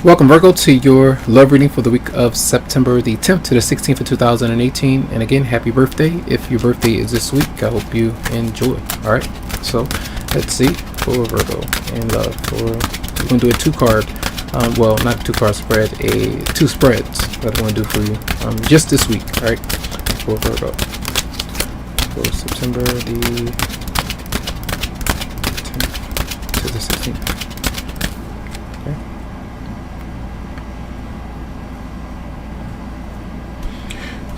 Welcome, Virgo, to your love reading for the week of September the 10th to the 16th of 2018. And again, happy birthday. If your birthday is this week, I hope you enjoy. All right, so let's see for Virgo in love. We're going to do a two-card, well, not a two-card spread, two spreads that I want to do for you just this week. All right, for Virgo for September the 10th to the 16th.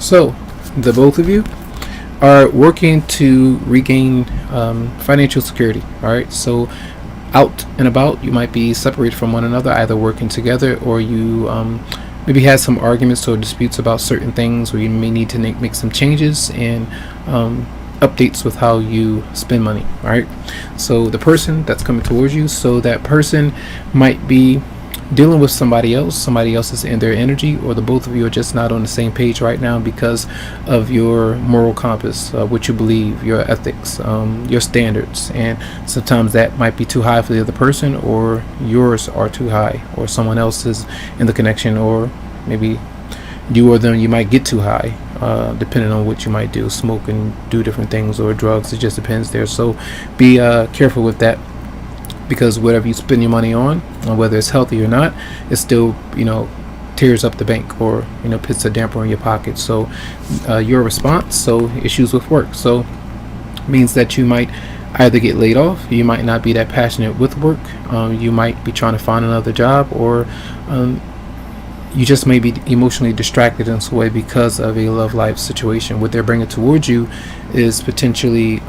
So, the both of you are working to regain financial security. All right. So, out and about, you might be separated from one another, either working together or you maybe had some arguments or disputes about certain things, or you may need to make some changes and updates with how you spend money. All right. So, the person that's coming towards you, so that person might be dealing with somebody else is in their energy, or the both of you are just not on the same page right now because of your moral compass, what you believe, your ethics, your standards, and sometimes that might be too high for the other person, or yours are too high, or someone else is in the connection, or maybe you or them, you might get too high, depending on what you might do, smoke and do different things, or drugs. It just depends there. So be careful with that, because whatever you spend your money on, whether it's healthy or not, it still, tears up the bank, or, puts a damper on your pocket. So your response, so issues with work. So means that you might either get laid off, you might not be that passionate with work, you might be trying to find another job, or you just may be emotionally distracted in some way because of a love life situation. What they're bringing towards you is potentially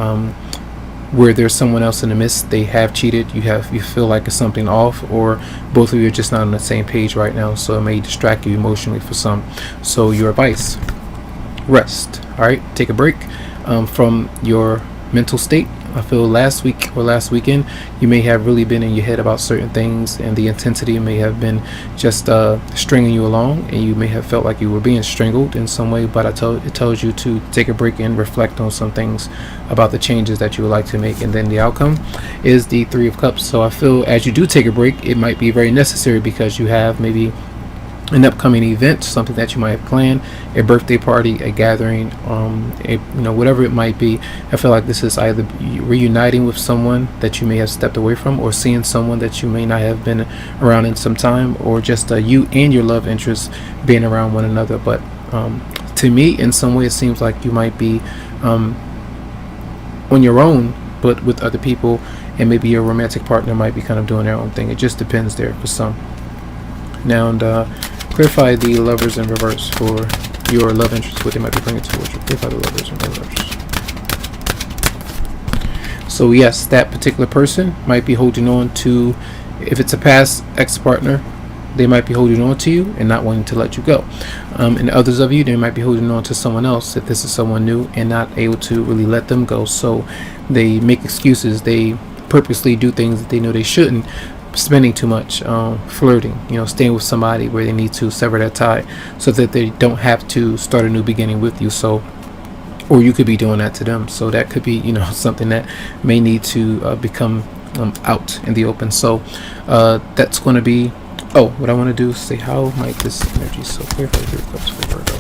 where there's someone else in the midst. They have cheated, you feel like it's something off, or both of you are just not on the same page right now, so it may distract you emotionally for some. So your advice: rest. All right, take a break from your mental state. I feel last week or last weekend you may have really been in your head about certain things, and the intensity may have been just stringing you along, and you may have felt like you were being strangled in some way. But it tells you to take a break and reflect on some things about the changes that you would like to make, and then the outcome is the Three of Cups. So I feel as you do take a break, it might be very necessary, because you have maybe an upcoming event, something that you might have planned, a birthday party, a gathering, whatever it might be. I feel like this is either reuniting with someone that you may have stepped away from, or seeing someone that you may not have been around in some time, or just you and your love interest being around one another. But to me, in some way, it seems like you might be on your own, but with other people, and maybe your romantic partner might be kind of doing their own thing. It just depends there for some. Now, and clarify the lovers in reverse for your love interest, what they might be bringing towards you. Clarify the lovers in reverse. So yes, that particular person might be holding on to, if it's a past ex-partner, they might be holding on to you and not wanting to let you go. And others of you, they might be holding on to someone else, if this is someone new, and not able to really let them go. So they make excuses, they purposely do things that they know they shouldn't, spending too much, flirting, staying with somebody where they need to sever that tie, so that they don't have to start a new beginning with you. So, or you could be doing that to them. So that could be, something that may need to become out in the open. So that's going to be, what I want to do is say, how might this energy, so clear for the Three of Cups for Virgo.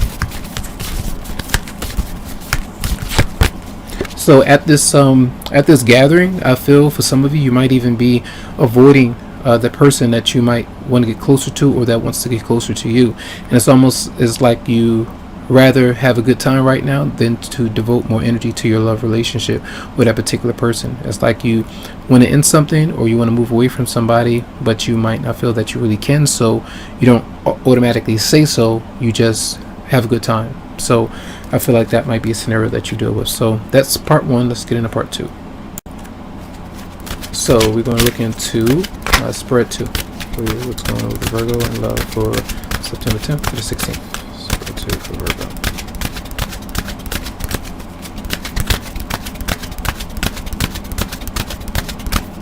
So at this gathering, I feel for some of you, you might even be avoiding the person that you might want to get closer to, or that wants to get closer to you. And it's almost as like you rather have a good time right now than to devote more energy to your love relationship with that particular person. It's like you want to end something, or you want to move away from somebody, but you might not feel that you really can, so you don't automatically say so, you just have a good time. So I feel like that might be a scenario that you deal with. So that's part one. Let's get into part two. So we're going to look into spread two. What's going on with the Virgo in love for September 10th to the 16th. Spread two for Virgo.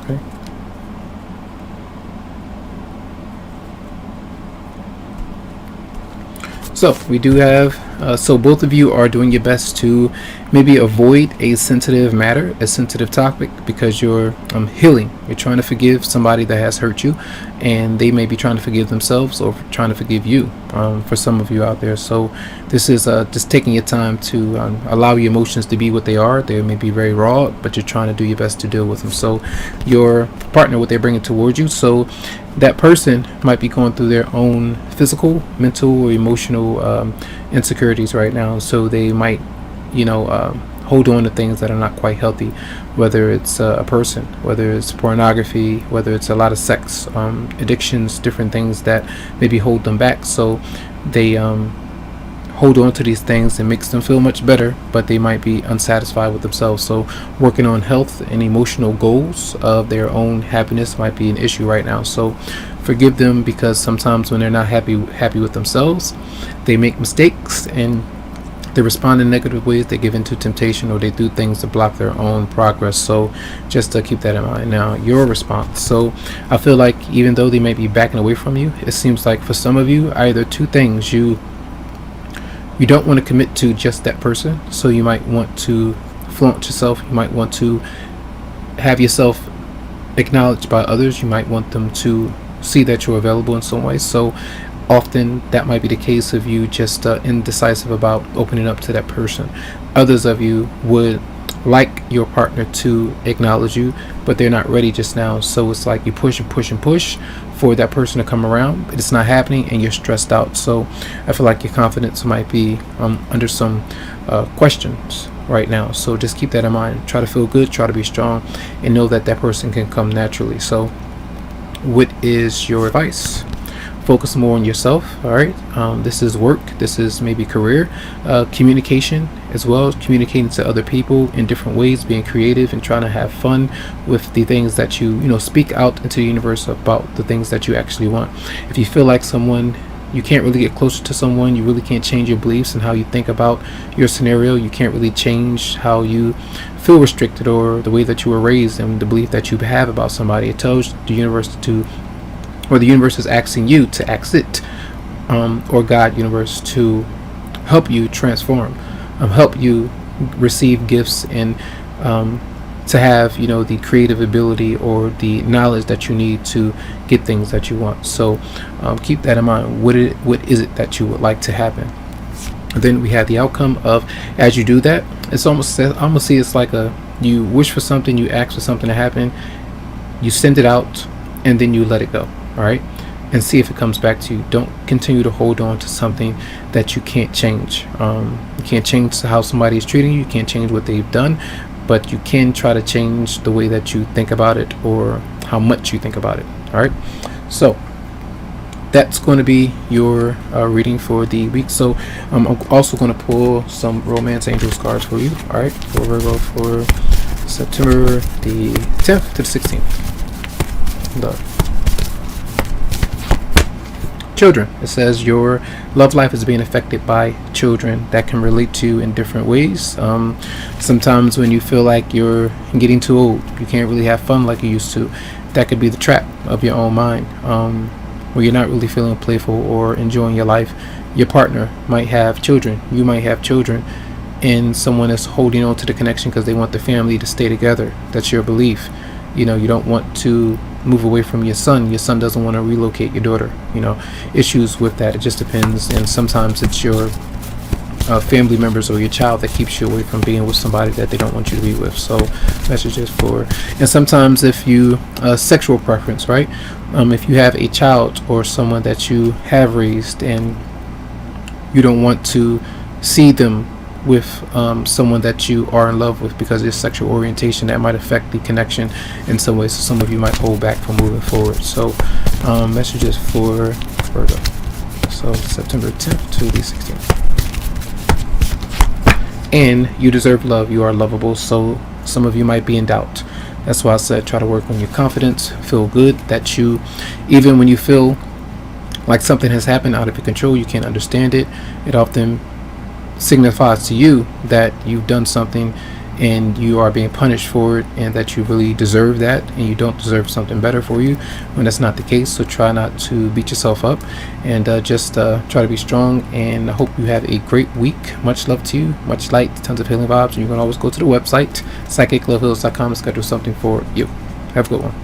Okay. So we do have So both of you are doing your best to maybe avoid a sensitive matter, a sensitive topic, because you're healing. You're trying to forgive somebody that has hurt you, and they may be trying to forgive themselves or trying to forgive you, for some of you out there. So this is just taking your time to allow your emotions to be what they are. They may be very raw, but you're trying to do your best to deal with them. So your partner, what they're bringing towards you, so that person might be going through their own physical, mental, or emotional insecurities right now. So they might, hold on to things that are not quite healthy, whether it's a person, whether it's pornography, whether it's a lot of sex, addictions, different things that maybe hold them back. So they hold on to these things and makes them feel much better, but they might be unsatisfied with themselves. So working on health and emotional goals of their own happiness might be an issue right now. So forgive them, because sometimes when they're not happy with themselves, they make mistakes and they respond in negative ways. They give into temptation, or they do things to block their own progress. So just to keep that in mind. Now, your response. So I feel like even though they may be backing away from you, it seems like for some of you, either two things: you don't want to commit to just that person, so you might want to flaunt yourself. You might want to have yourself acknowledged by others. You might want them to see that you're available in some way. So often that might be the case of you just indecisive about opening up to that person. Others of you would like your partner to acknowledge you, but they're not ready just now. So it's like you push and push and push for that person to come around, but it's not happening, and you're stressed out. So I feel like your confidence might be under some questions right now. So just keep that in mind. Try to feel good, try to be strong, and know that that person can come naturally. So what is your advice? Focus more on yourself. All right, this is work, this is maybe career, communication as well, communicating to other people in different ways, being creative and trying to have fun with the things that you speak out into the universe about the things that you actually want. If you feel like you can't really get closer to someone, you really can't change your beliefs and how you think about your scenario, you can't really change how you feel restricted or the way that you were raised and the belief that you have about somebody, it tells the universe the universe is asking you to ask it, or God, universe, to help you transform, help you receive gifts, and to have the creative ability or the knowledge that you need to get things that you want. So keep that in mind. What is it that you would like to happen? And then we have the outcome of, as you do that, it's almost see it's like you wish for something, you ask for something to happen, you send it out, and then you let it go. All right, and see if it comes back to you. Don't continue to hold on to something that you can't change. You can't change how somebody is treating you. You can't change what they've done, but you can try to change the way that you think about it or how much you think about it. All right, so that's going to be your reading for the week. So I'm also going to pull some Romance Angels cards for you. All right, for Virgo for September the 10th to the 16th. Love. Children. It says your love life is being affected by children that can relate to you in different ways. Sometimes when you feel like you're getting too old, you can't really have fun like you used to. That could be the trap of your own mind, where you're not really feeling playful or enjoying your life. Your partner might have children. You might have children, and someone is holding on to the connection because they want the family to stay together. That's your belief. You don't want to move away from your son. Your son doesn't want to relocate your daughter. Issues with that. It just depends. And sometimes it's your family members or your child that keeps you away from being with somebody that they don't want you to be with. So messages for, and sometimes if you sexual preference, right? If you have a child or someone that you have raised and you don't want to see them with someone that you are in love with because of your sexual orientation, that might affect the connection in some ways. So some of you might hold back from moving forward. So messages for Virgo. So September 10th to the 16th. And you deserve love. You are lovable. So some of you might be in doubt. That's why I said try to work on your confidence. Feel good that you, even when you feel like something has happened out of your control, you can't understand it. It often signifies to you that you've done something and you are being punished for it, and that you really deserve that and you don't deserve something better for you, when that's not the case. So try not to beat yourself up, and just try to be strong. And I hope you have a great week. Much love to you, much light, tons of healing vibes. And you can always go to the website psychicloveheals.com and schedule something for you. Have a good one.